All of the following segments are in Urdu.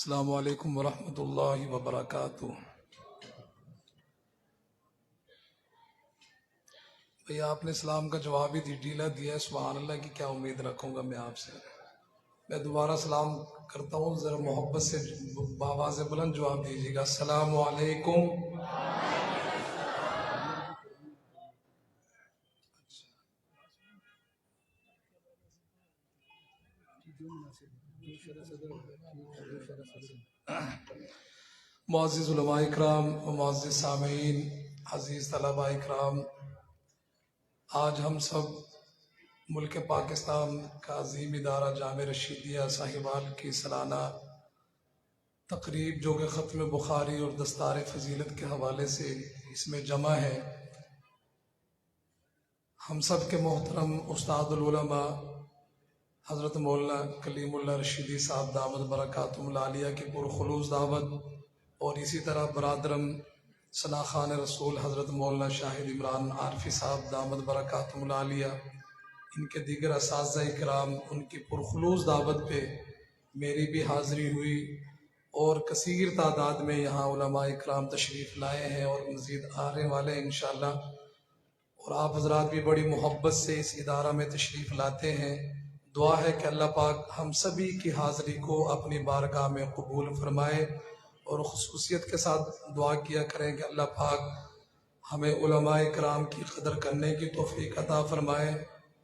السلام علیکم ورحمۃ اللہ وبرکاتہ۔ بھئی آپ نے اسلام کا جواب ہی ڈھیلا دیا ہے، سبحان اللہ کی کیا امید رکھوں گا میں آپ سے۔ میں دوبارہ سلام کرتا ہوں، ذرا محبت سے بآواز بلند جواب دیجیے گا، السلام علیکم۔ معزز علماء اکرام، معزز سامعین، عزیز طلباء اکرام، آج ہم سب ملک پاکستان کا عظیم ادارہ جامعہ رشیدیہ ساہیوال کی سالانہ تقریب جو کہ ختم بخاری اور دستار فضیلت کے حوالے سے اس میں جمع ہے، ہم سب کے محترم استاد العلماء حضرت مولانا کلیم اللہ رشیدی صاحب دامت برکاتہم العالیہ کی پرخلوص دعوت، اور اسی طرح برادرم ثناءخوان رسول حضرت مولانا شاہد عمران عارفی صاحب دامت برکاتہم العالیہ، ان کے دیگر اساتذہ اکرام، ان کی پرخلوص دعوت پہ میری بھی حاضری ہوئی، اور کثیر تعداد میں یہاں علماء اکرام تشریف لائے ہیں اور مزید آنے والے ہیں انشاءاللہ، اور آپ حضرات بھی بڑی محبت سے اس ادارہ میں تشریف لاتے ہیں۔ دعا ہے کہ اللہ پاک ہم سبھی کی حاضری کو اپنی بارگاہ میں قبول فرمائے، اور خصوصیت کے ساتھ دعا کیا کریں کہ اللہ پاک ہمیں علماء اکرام کی قدر کرنے کی توفیق عطا فرمائے،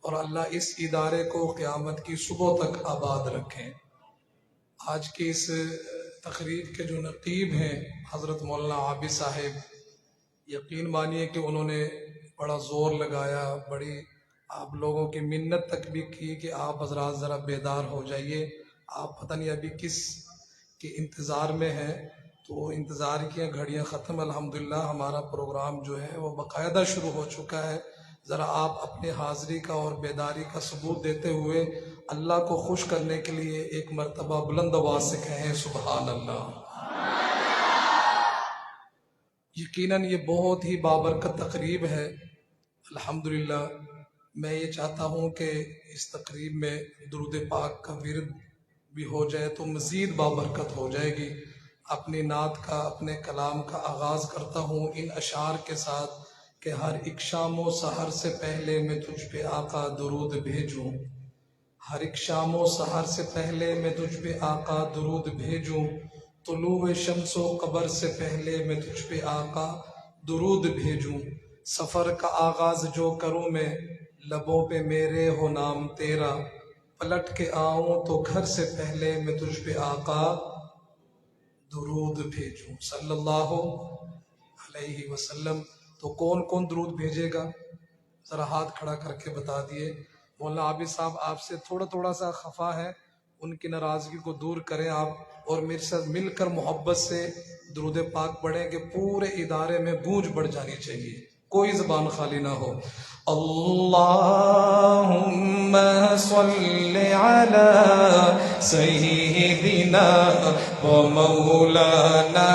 اور اللہ اس ادارے کو قیامت کی صبح تک آباد رکھیں۔ آج کی اس تقریب کے جو نقیب ہیں حضرت مولانا عابد صاحب، یقین مانیے کہ انہوں نے بڑا زور لگایا، بڑی آپ لوگوں کی منت تک بھی کی کہ آپ حضرات ذرا بیدار ہو جائیے، آپ پتہ نہیں ابھی کس کے انتظار میں ہیں، تو انتظار کی گھڑیاں ختم، الحمدللہ ہمارا پروگرام جو ہے وہ باقاعدہ شروع ہو چکا ہے۔ ذرا آپ اپنے حاضری کا اور بیداری کا ثبوت دیتے ہوئے اللہ کو خوش کرنے کے لیے ایک مرتبہ بلند آواز سے کہیں سبحان اللہ۔ یقیناً یہ بہت ہی بابرکت تقریب ہے، الحمدللہ۔ میں یہ چاہتا ہوں کہ اس تقریب میں درود پاک کا ورد بھی ہو جائے تو مزید بابرکت ہو جائے گی۔ اپنی نعت کا، اپنے کلام کا آغاز کرتا ہوں ان اشعار کے ساتھ کہ ہر ایک شام و سحر سے پہلے میں تجھ پہ آقا درود بھیجوں، ہر ایک شام و سحر سے پہلے میں تجھ پہ آقا درود بھیجوں، طلوع شمس و قبر سے پہلے میں تجھ پہ آقا درود بھیجوں، سفر کا آغاز جو کروں میں لبوں پہ میرے ہو نام تیرا، پلٹ کے آؤں تو گھر سے پہلے میں تجھ پہ آقا درود بھیجوں صلی اللہ علیہ وسلم۔ تو کون کون درود بھیجے گا ذرا ہاتھ کھڑا کر کے بتا دیے۔ مولانا عابد صاحب آپ سے تھوڑا سا خفا ہے، ان کی ناراضگی کو دور کریں آپ، اور میرے ساتھ مل کر محبت سے درود پاک پڑھیں کہ پورے ادارے میں گونج بڑھ جانی چاہیے، کوئی زبان خالی نہ ہو۔ اللہم صل علی سیدنا و مولانا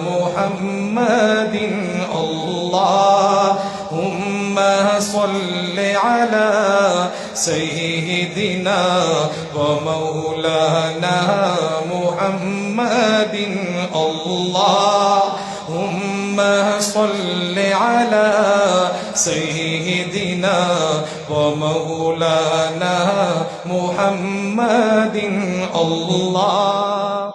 محمد، اللہم صل علی سیدنا و مولانا محمد، اللہم صل علی سیدنا و مولانا محمد، اللہ۔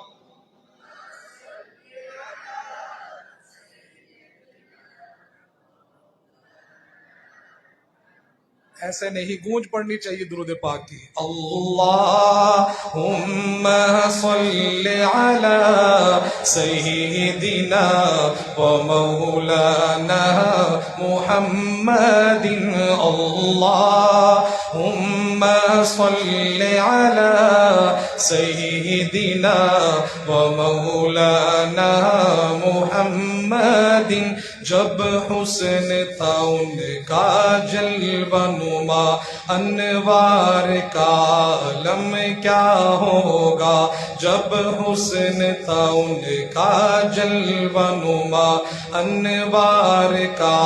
ایسے نہیں، گونج پڑھنی چاہیے درود پاک کی۔ اللہم صل علی سیدنا و مولانا محمد، اللہم صل علی سیدنا و مولانا محمد۔ محمد جب حسن تھا ان کا جلوہ نما انوار کا عالم کیا ہوگا جب حسن تھا ان کا جلوہ نما انوار کا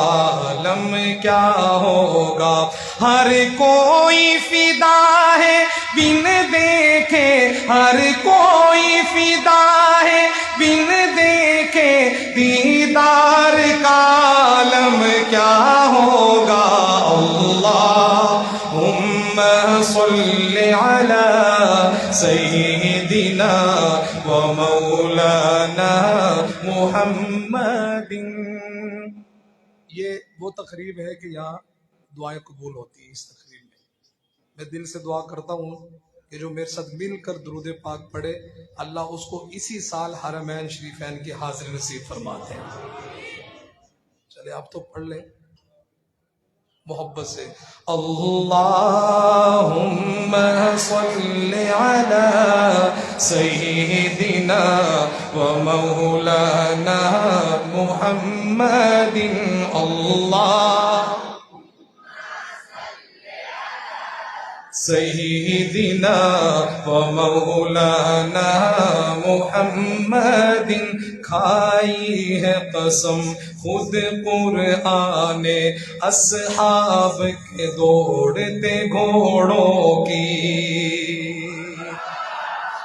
عالم کیا ہوگا ہر کوئی فدا ہے بن دیکھے ہر کوئی فدا ہے بن دیکھے دیدار کا عالم کیا ہوگا اللہم صلی علی سیدنا و مولانا محمد. یہ وہ تقریب ہے کہ یہاں دعائیں قبول ہوتی ہیں. اس تقریب میں دل سے دعا کرتا ہوں کہ جو میرے ساتھ مل کر درود پاک پڑھے اللہ اس کو اسی سال حرمین شریفین کی حاضری نصیب فرماتے ہیں. چلے آپ تو پڑھ لیں محبت سے. اللہم صلی علی سیدنا و مولانا محمد. اللہ سیدنا و مولانا محمد. کھائی ہے قسم خود قرآن اصحاب کے دوڑتے گھوڑوں کی.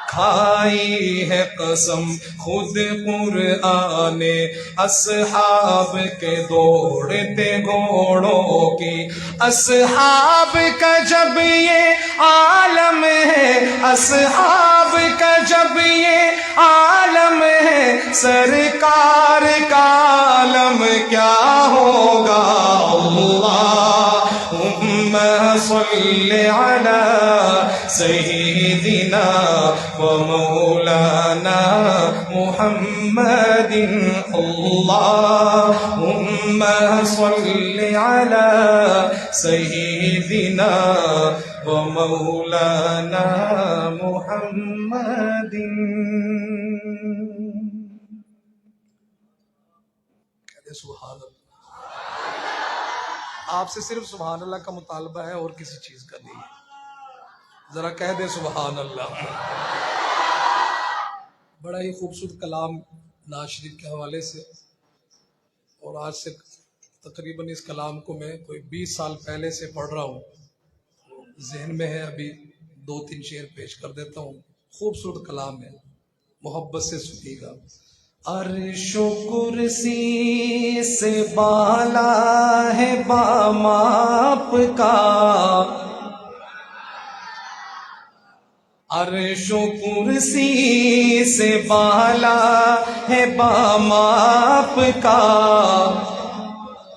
کھائی ہے قسم خود قرآن اصحاب کے دوڑتے گھوڑوں کی. اصحاب کا جب یہ عالم ہے اصحاب کا جب یہ عالم ہے سرکار کا عالم کیا ہوگا. اللہم صلی علی سیدنا و مولانا محمد. اللہم صلی علی سیدنا و مولانا محمد. کہتے سبحان اللہ. آپ سے صرف سبحان اللہ کا مطالبہ ہے اور کسی چیز کا نہیں. ذرا کہہ دے سبحان اللہ. بڑا ہی خوبصورت کلام نواز شریف کے حوالے سے، اور آج سے تقریباً اس کلام کو میں کوئی 20 سال پہلے سے پڑھ رہا ہوں. ذہن میں ہے، ابھی 2-3 شعر پیش کر دیتا ہوں. خوبصورت کلام ہے، محبت سے سنیے گا. عرش و کرسی سے بالا ہے باماپ کا عرش و کرسی سے بالا ہے باماپ کا.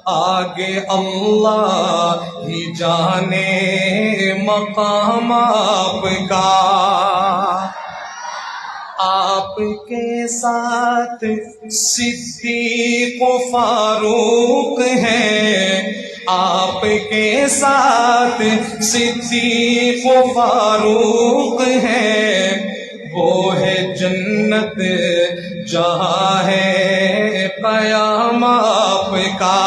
آگے اللہ ہی جانے مقام آپ کا. آپ کے ساتھ صدیق و فاروق ہیں. آپ کے ساتھ صدیق و فاروق ہیں. وہ ہے جنت جہاں ہے قیام آپ کا.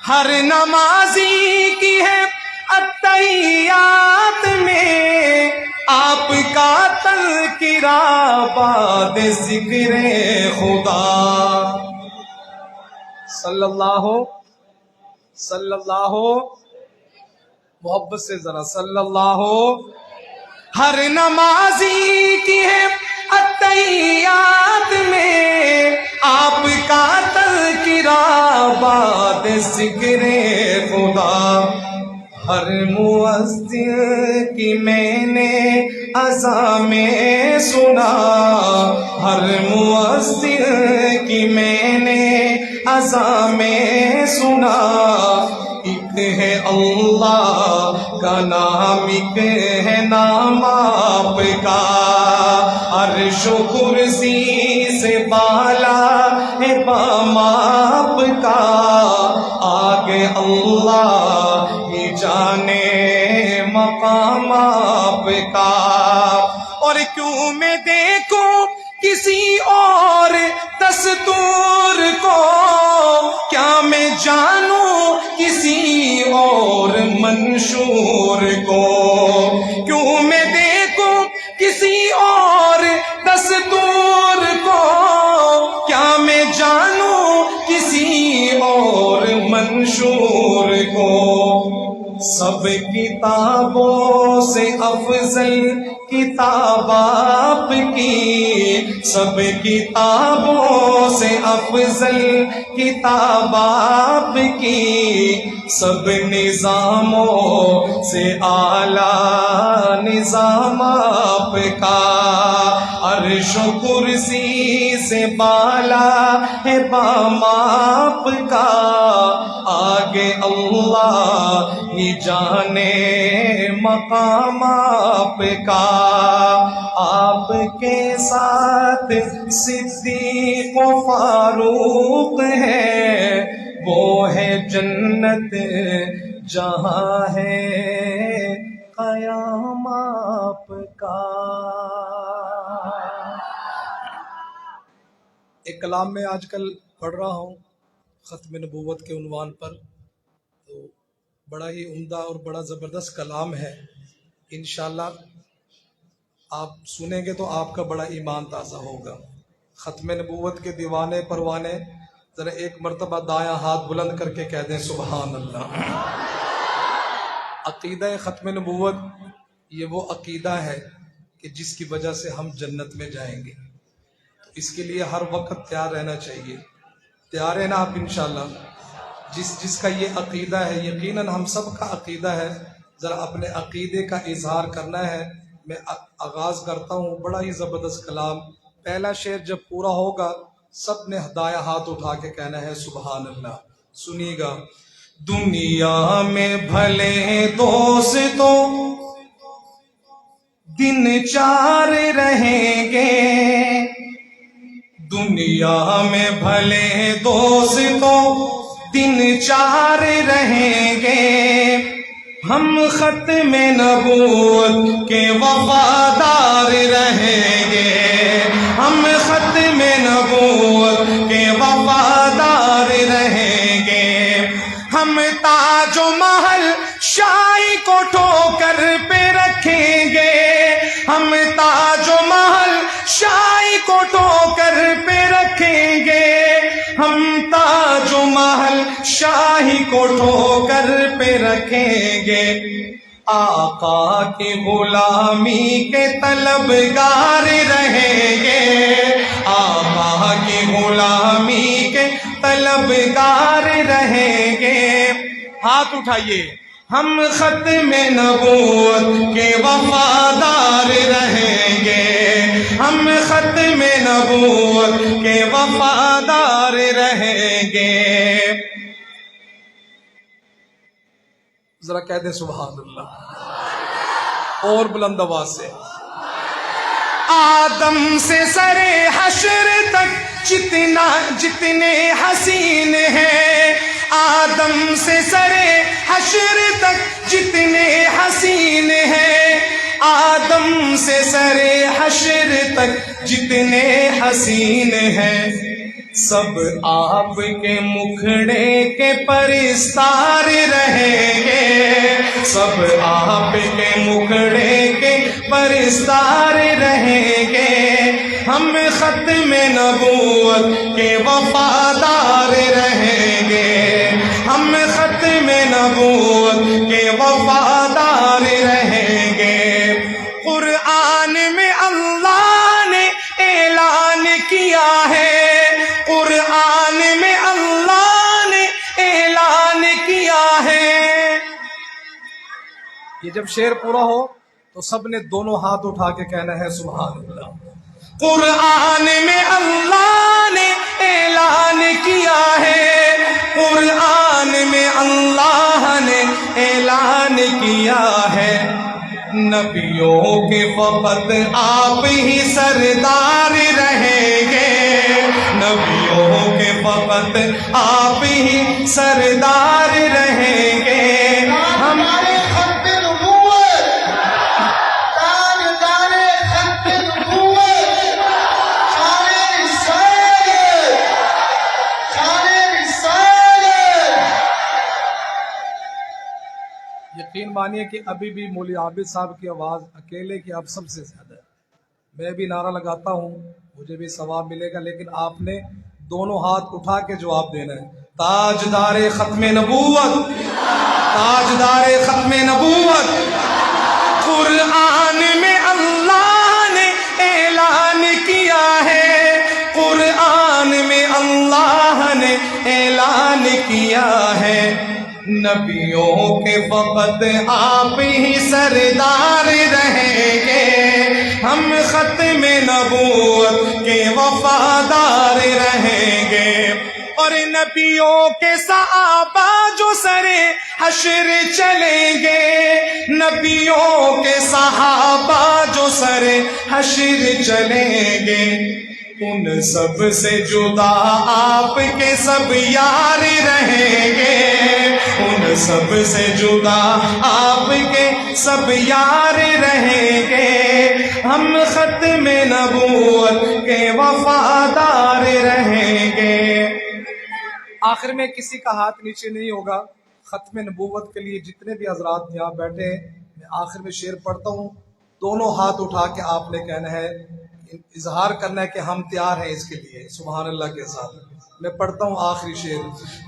ہر نمازی کی ہے التحیات میں آپ کا تذکرہ بعد ذکر خدا. صلی اللہ محبت سے ذرا صلی اللہ. ہر نمازی کی ہے التحیات میں آپ کا تذکرہ بعد ذکر خدا. ہر مؤذن کی میں نے اذان میں سنا. ہر مؤذن کی میں نے اذان میں سنا. ایک ہے اللہ کا نام، ایک ہے نام آپ کا. عرش و کرسی سے بالا ہے بام آپ کا. آگے اللہ ہی جانے مقام آپ کا. اور کیوں میں دیکھوں کسی اور دستور کو کیا میں جانوں کسی اور منشور کو، کیوں میں دیکھوں کسی اور دستور کو، کیا میں جانوں کسی اور منشور کو، سب کتابوں سے افضل کتاب آپ کی، سب کتابوں سے افضل کتاب آپ کی، سب نظاموں سے اعلیٰ نظام آپ کا، عرش و کرسی سے بالا ہے بام آپ کا، آگے اللہ ہی جانے مقام آپ کا، آپ کے ساتھ صدیق و فاروق ہے، وہ ہے جنت جہاں ہے قیام آپ کا۔ ایک کلام میں آج کل پڑھ رہا ہوں ختم نبوت کے عنوان پر، تو بڑا ہی عمدہ اور بڑا زبردست کلام ہے، انشاءاللہ آپ سنیں گے تو آپ کا بڑا ایمان تازہ ہوگا۔ ختم نبوت کے دیوانے پروانے ذرا ایک مرتبہ دایاں ہاتھ بلند کر کے کہہ دیں سبحان اللہ۔ عقیدہ ختم نبوت یہ وہ عقیدہ ہے کہ جس کی وجہ سے ہم جنت میں جائیں گے، تو اس کے لیے ہر وقت تیار رہنا چاہیے۔ تیار ہیں نا آپ انشاءاللہ؟ جس کا یہ عقیدہ ہے، یقیناً ہم سب کا عقیدہ ہے، ذرا اپنے عقیدے کا اظہار کرنا ہے۔ میں آغاز کرتا ہوں، بڑا ہی زبردست کلام۔ پہلا شعر جب پورا ہوگا سب نے دایاں ہاتھ اٹھا کے کہنا ہے سبحان اللہ۔ سنیے گا۔ دنیا میں بھلے دوستوں دن چار رہیں گے، دنیا میں بھلے دوستوں دن چار رہیں گے، ہم ختم نبوت کے وفادار رہیں گے، ہم ختم نبوت کے وفادار رہیں گے، ہم تاج و محل شاہی کو ٹھوکر پہ رکھیں گے، ہم تاج و محل شاہی کو ٹھوکر پہ رکھیں گے، ہم تاج و محل شاہی کو ٹھوکر پہ رکھیں گے، آقا کی غلامی کے طلبگار رہیں گے، آقا کی غلامی کے طلبگار رہیں گے۔ ہاتھ اٹھائیے۔ ہم ختم نبوت کے وفادار رہیں گے، ہم ختم نبوت کے وفادار رہیں گے۔ ذرا کہہ دیں سبحان اللہ اور بلند آواز سے۔ آدم سے سرے حشر تک جتنے حسین ہیں، آدم سے سرے حشر تک جتنے حسین ہیں، آدم سے سرے حشر تک جتنے حسین ہیں، سب آپ کے مکھڑے کے پرستار رہیں گے، سب آپ کے مکھڑے کے پرستار رہیں گے، ہم ختم نبوت کے وفادار رہیں گے، ہم ختم نبوت کے وفادار رہیں گے۔ قرآن میں اللہ نے اعلان کیا ہے، قرآن میں اللہ نے اعلان کیا ہے۔ یہ جب شعر پورا ہو تو سب نے دونوں ہاتھ اٹھا کے کہنا ہے سبحان اللہ۔ قرآن میں اللہ نے اعلان کیا ہے، قرآن میں اللہ نے اعلان کیا ہے، نبیوں کے فقط آپ ہی سردار رہیں گے، نبیوں کے فقط آپ ہی سردار رہیں گے، ہمارے یقین مانیے کہ ابھی بھی مولوی عابد صاحب کی آواز اکیلے کی اب سب سے زیادہ ہے. میں بھی نعرہ لگاتا ہوں مجھے بھی ثواب ملے گا، لیکن آپ نے دونوں ہاتھ اٹھا کے جواب دینا ہے. تاجدار ختم نبوت، تاجدار ختم نبوت، قرآن میں اللہ نے اعلان کیا ہے، قرآن میں اللہ نے اعلان کیا ہے، نبیوں کے فقط آپ ہی سردار رہیں گے، ہم ختم نبوت کے وفادار رہیں گے. اور نبیوں کے صحابہ جو سرے حشر چلیں گے، نبیوں کے صحابہ جو سرے حشر چلیں گے، ان سب سے جدا آپ کے سب یار رہیں گے، ان سب سے جدا آپ کے سب یار رہیں گے، ہم ختم نبوت کے وفادار رہیں گے. آخر میں کسی کا ہاتھ نیچے نہیں ہوگا. ختم نبوت کے لیے جتنے بھی حضرات یہاں بیٹھے ہیں، میں آخر میں شعر پڑھتا ہوں، دونوں ہاتھ اٹھا کے آپ نے کہنا ہے، اظہار کرنا ہے کہ ہم تیار ہیں اس کے لیے سبحان اللہ کے ساتھ. میں پڑھتا ہوں آخری شعر.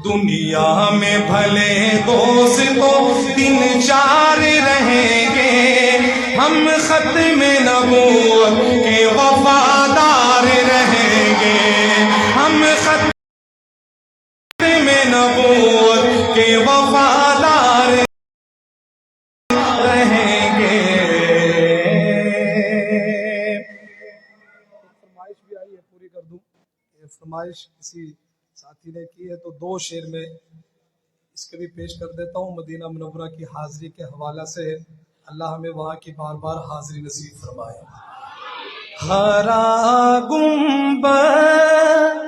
دنیا میں بھلے دوستوں تین چار رہیں گے، ہم ختم نبوت کے وفادار رہیں گے، ہم ختم نبوت کے وفادار رہیں گے. فرمائش بھی آئی ہے، پوری کر دوں. یہ فرمائش کسی ساتھی نے کی ہے تو دو شعر میں اس کے بھی پیش کر دیتا ہوں. مدینہ منورہ کی حاضری کے حوالہ سے اللہ ہمیں وہاں کی بار بار حاضری نصیب فرمائے. ہرا گنبد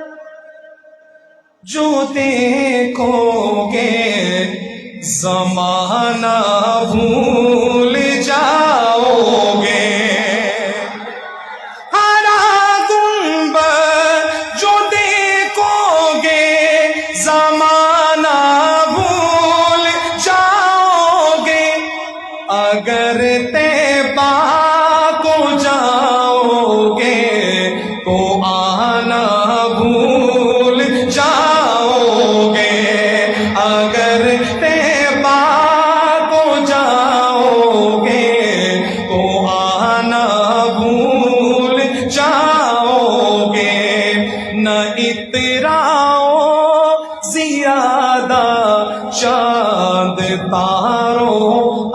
جو دیکھو گے زمانہ بھول جاؤ گے، ہرا گنبد جو دیکھو گے زمانہ بھول جاؤ گے، اگر طیبہ کو جاؤ گے تو آنا بھول جاؤ گے، اگر طیبہ کو جاؤ گے تو آنا بھول جاؤ گے. نہ اتراؤ زیادہ چاند تارو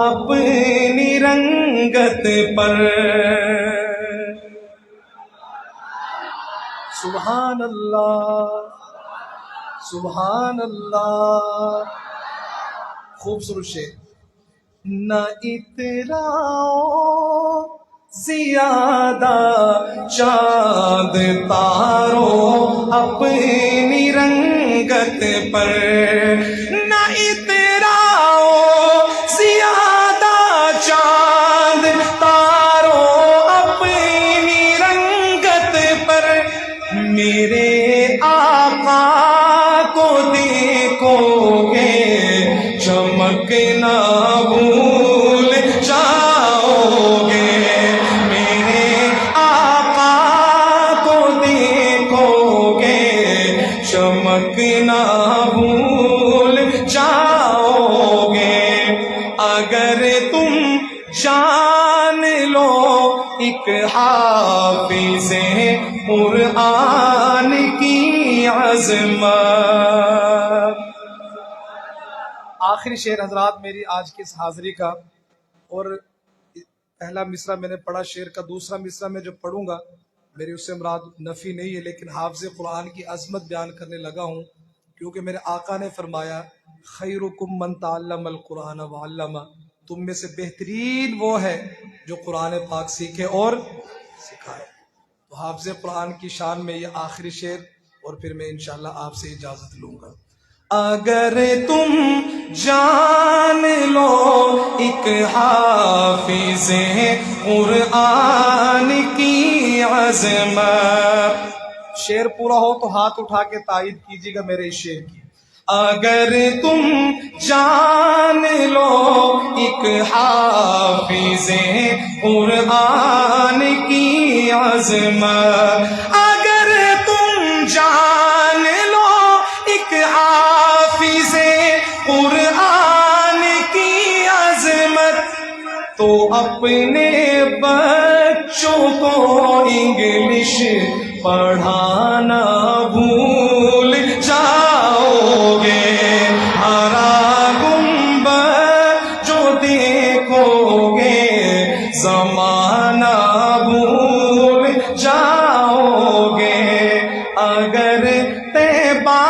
اپنی رنگت پر. سبحان اللہ، سبحان اللہ. خوبصورت شعر. نہ اتراؤ زیادہ چاند تارو اپنی رنگت پر، نہ اتراؤ زیادہ چاند تارو اپنی رنگت پر. میرے آقا کو دیکھو گے چمکنا بھول جاؤ گے، میرے آقا کو دیکھو گے چمکنا بھول جاؤ گے. اگر تم جان لو ایک حافظ قرآن کی عظمت. آخری شعر حضرات میری آج کی اس حاضری کا، اور پہلا مصرع میں نے پڑھا شعر کا، دوسرا مصرع میں جو پڑھوں گا میری اس سے مراد نفی نہیں ہے، لیکن حافظ قرآن کی عظمت بیان کرنے لگا ہوں، کیونکہ میرے آقا نے فرمایا خیرکم من تعلم القرآن وعلمہ، تم میں سے بہترین وہ ہے جو قرآن پاک سیکھے اور سکھائے. تو حافظ قرآن کی شان میں یہ آخری شعر، اور پھر میں انشاءاللہ آپ سے اجازت لوں گا. اگر تم جان لو ایک حافظ قرآن کی عظمت. شعر پورا ہو تو ہاتھ اٹھا کے تائید کیجیے گا میرے اس شعر کی. اگر تم جان لو ایک حافظ قرآن کی عظمت، اگر تم جان لو ایک حافظ قرآن کی عظمت، تو اپنے بچوں کو انگلش پڑھانا بھول جاؤ گے، ہرا گنبد جو دیکھو گے زمانہ بھول جاؤ گے، اگر طیبہ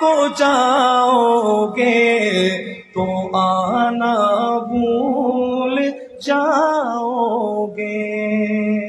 کو جاؤ گے تو آنا بھول جاؤ گے۔